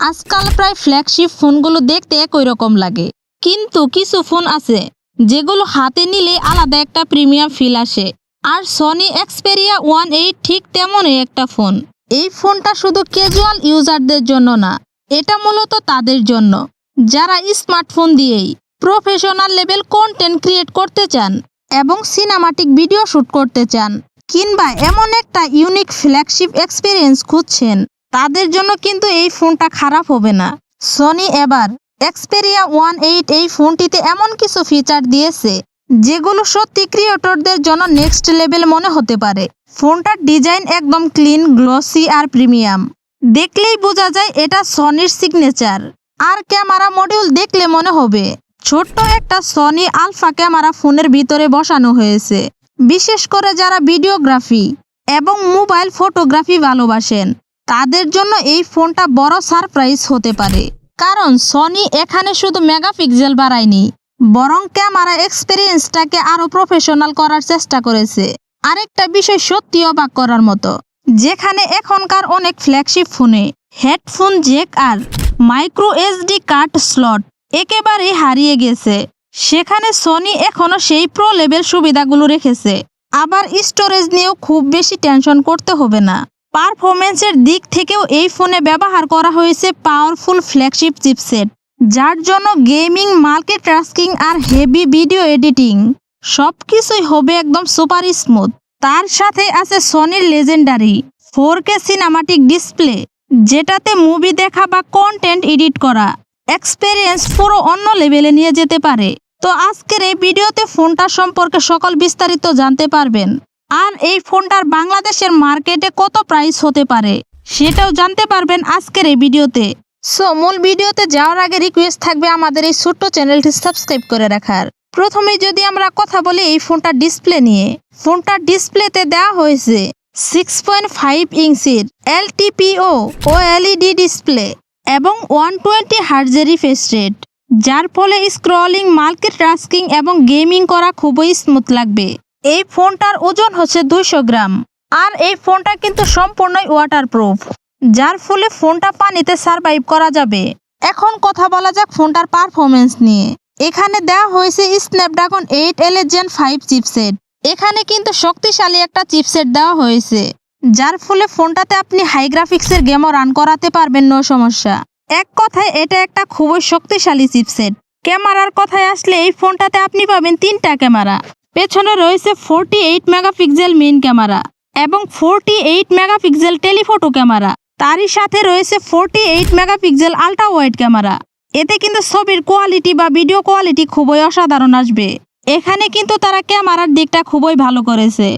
আজকাল প্রায় ফ্ল্যাগশিপ ফোনগুলো দেখতে একই রকম লাগে, কিন্তু কিছু ফোন আছে যেগুলো হাতে নিলে আলাদা একটা প্রিমিয়াম ফিল আসে। আর সনি এক্সপেরিয়া 1.8 ঠিক তেমনই একটা ফোন। এই ফোনটা শুধু ক্যাজুয়াল ইউজারদের জন্য না, এটা মূলত তাদের জন্য যারা স্মার্টফোন দিয়েই প্রফেশনাল লেভেল কন্টেন্ট ক্রিয়েট করতে চান এবং সিনেমাটিক ভিডিও শুট করতে চান, কিংবা এমন একটা ইউনিক ফ্ল্যাগশিপ এক্সপিরিয়েন্স খুঁজছেন। তাদের জন্য কিন্তু এই ফোনটা খারাপ হবে না। সনি এবার এক্সপেরিয়া 1.8 এই ফোনটিতে এমন কিছু ফিচার দিয়েছে যেগুলো সত্যি ক্রিয়েটরদের জন্য নেক্সট লেভেল মনে হতে পারে। ফোনটার ডিজাইন একদম ক্লিন, গ্লসি আর প্রিমিয়াম। দেখলেই বোঝা যায় এটা সনির সিগনেচার। আর ক্যামেরা মডিউল দেখলে মনে হবে ছোট্ট একটা সনি আলফা ক্যামেরা ফোনের ভিতরে বসানো হয়েছে। বিশেষ করে যারা ভিডিওগ্রাফি এবং মোবাইল ফটোগ্রাফি ভালোবাসেন তাদের জন্য এই ফোনটা বড় সারপ্রাইজ হতে পারে। কারণ সনি এখানে শুধু মেগাপিক্সেল বাড়ায়নি, বরং ক্যামেরা এক্সপিরিয়েন্সটাকে আরো প্রফেশনাল করার চেষ্টা করেছে। আরেকটা বিষয় সত্যি অবাক করার মতো, যেখানে এখনকার অনেক ফ্ল্যাগশিপ ফোনে হেডফোন জ্যাক আর মাইক্রো এসডি কার্ড স্লট একেবারে হারিয়ে গেছে, সেখানে সনি এখনো সেই প্রো লেভেল সুবিধাগুলো রেখেছে। আবার স্টোরেজ নিয়েও খুব বেশি টেনশন করতে হবে না। পারফরমেন্সের দিক থেকেও এই ফোনে ব্যবহার করা হয়েছে পাওয়ারফুল ফ্ল্যাগশিপ চিপসেট, যার জন্য গেমিং, মাল্টিটাস্কিং আর হেভি ভিডিও এডিটিং সবকিছুই হবে একদম সুপার স্মুথ। তার সাথে আছে সনির লেজেন্ডারি 4K সিনেমাটিক ডিসপ্লে, যেটাতে মুভি দেখা বা কন্টেন্ট এডিট করা এক্সপেরিয়েন্স পুরো অন্য লেভেলে নিয়ে যেতে পারে। তো আজকের এই ভিডিওতে ফোনটা সম্পর্কে সকল বিস্তারিত জানতে পারবেন। আর এই ফোনটার বাংলাদেশের মার্কেটে কত প্রাইস হতে পারে সেটাও জানতে পারবেন আজকের এই ভিডিওতে। সো মূল ভিডিওতে যাওয়ার আগে রিকোয়েস্ট থাকবে আমাদের এই ছোট্ট চ্যানেলটি সাবস্ক্রাইব করে রাখার। প্রথমে যদি আমরা কথা বলি এই ফোনটার ডিসপ্লে নিয়ে, ফোনটার ডিসপ্লেতে দেওয়া হয়েছে 6.5 ইঞ্চির LTPO ও LED ডিসপ্লে এবং 120 হার্টজের রিফ্রেশ রেট, যার ফলে স্ক্রলিং, মাল্টিটাস্কিং এবং গেমিং করা খুবই স্মুথ লাগবে। এই ফোনটার ওজন হচ্ছে 200 গ্রাম। আর এই ফোনটা কিন্তু সম্পূর্ণই ওয়াটারপ্রুফ, যার ফলে ফোনটা পানিতে সার্ভাইভ করা যাবে। এখন কথা বলা যাক ফোনটার পারফরমেন্স নিয়ে। এখানে দেওয়া হয়েছে স্ন্যাপড্রাগন 8 Elite Gen 5 চিপসেট। এখানে কিন্তু শক্তিশালী একটা চিপসেট দেওয়া হয়েছে, যার ফলে ফোনটাতে আপনি হাই গ্রাফিক্সের গেমও রান করাতে পারবেন নো সমস্যা। এক কথায় এটা একটা খুবই শক্তিশালী চিপসেট। ক্যামেরার কথায় আসলে এই ফোনটাতে আপনি পাবেন 3টা ক্যামেরা। পেছনে রয়েছে 48 মেগাপিক্সেল মেইন ক্যামেরা এবং 48 মেগাপিক্সেল টেলিফটো ক্যামেরা। তারই সাথে রয়েছে 48 মেগাপিক্সেল আল্ট্রা ওয়াইড ক্যামেরা। এতে কিন্তু ছবির কোয়ালিটি বা ভিডিও কোয়ালিটি খুবই অসাধারণ আসবে। এখানে কিন্তু তারা ক্যামেরার দিকটা খুবই ভালো করেছে।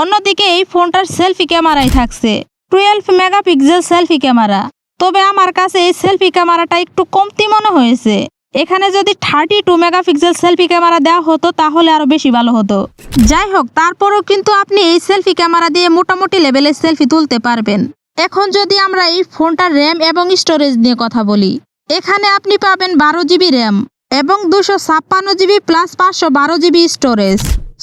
অন্যদিকে এই ফোনটার সেলফি ক্যামেরাই থাকছে 12 মেগাপিক্সেল সেলফি ক্যামেরা। তবে আমার কাছে এই সেলফি ক্যামেরাটা একটু কমতি মনে হয়েছে। এখানে যদি 32 মেগাপিক্সেল সেলফি ক্যামেরা দেওয়া হতো তাহলে আরো বেশি ভালো হতো। যাই হোক, তারপরেও কিন্তু আপনি এই সেলফি ক্যামেরা দিয়ে মোটামুটি লেভেলের সেলফি তুলতে পারবেন। এখন যদি আমরা এই ফোনটার র্যাম এবং স্টোরেজ নিয়ে কথা বলি, এখানে আপনি পাবেন 12 জিবি র্যাম এবং 256 GB plus 512 GB storage.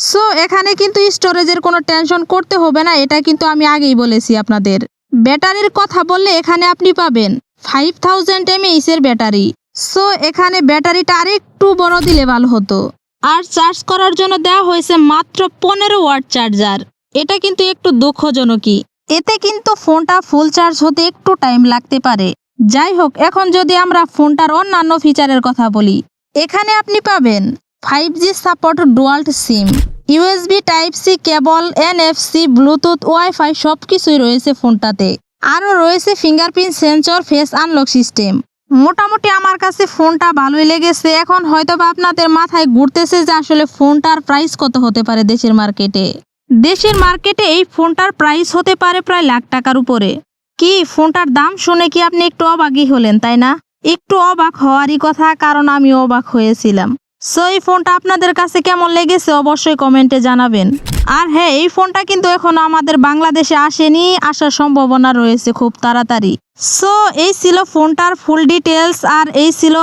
So এখানে কিন্তু স্টোরেজের কোনো টেনশন করতে হবে না, এটা কিন্তু আমি আগেই বলেছি আপনাদের। ব্যাটারির কথা বললে এখানে আপনি পাবেন 5000 mAh এর ব্যাটারি। সো এখানে ব্যাটারিটা আরেকটু বড় দিলে ভালো হতো। আর চার্জ করার জন্য দেওয়া হয়েছে মাত্র 15 ওয়াট চার্জার। এটা কিন্তু একটু দুঃখজনকই, এতে কিন্তু ফোনটা ফুল চার্জ হতে একটু টাইম লাগতে পারে। যাই হোক, এখন যদি আমরা ফোনটার অন্যান্য ফিচারের কথা বলি, এখানে আপনি পাবেন 5G support, dual SIM, USB Type-C কেবল, NFC, ব্লুটুথ, ওয়াইফাই সবকিছুই রয়েছে ফোনটাতে। আরও রয়েছে fingerprint sensor, face unlock system. মোটামুটি আমার কাছে ফোনটা ভালোই লেগেছে। এখন হয়তোবা আপনাদের মাথায় ঘুরতেছে যে আসলে ফোনটার প্রাইস কত হতে পারে দেশের মার্কেটে। দেশের মার্কেটে এই ফোনটার প্রাইস হতে পারে প্রায় লাখ টাকার উপরে। কি ফোনটার দাম শুনে কি আপনি একটু অবাকই হলেন, তাই না? একটু অবাক হওয়ারই কথা, কারণ আমি অবাক হয়েছিলাম। সো এই ফোনটা আপনাদের কাছে কেমন লেগেছে অবশ্যই কমেন্টে জানাবেন। আর হ্যাঁ, এই ফোনটা কিন্তু এখনো আমাদের বাংলাদেশে আসেনি, আসার সম্ভাবনা রয়েছে খুব তাড়াতাড়ি। সো এই ছিল ফোনটার ফুল ডিটেলস, আর এই ছিল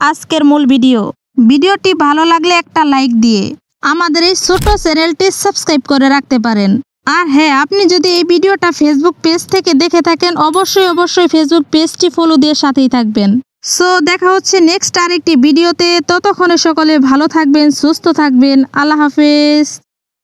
আজকের মূল ভিডিও। ভিডিওটি ভালো লাগলে একটা লাইক দিয়ে আমাদের এই ছোট চ্যানেলটি সাবস্ক্রাইব করে রাখতে পারেন। আর হ্যাঁ, আপনি যদি এই ভিডিওটা ফেসবুক পেজ থেকে দেখে থাকেন অবশ্যই ফেসবুক পেজটি ফলো দিয়ে সাথেই থাকবেন। সো দেখা হচ্ছে নেক্সট আরেকটি ভিডিওতে। ততক্ষণে সকলে ভালো থাকবেন, সুস্থ থাকবেন। আল্লাহ হাফেজ।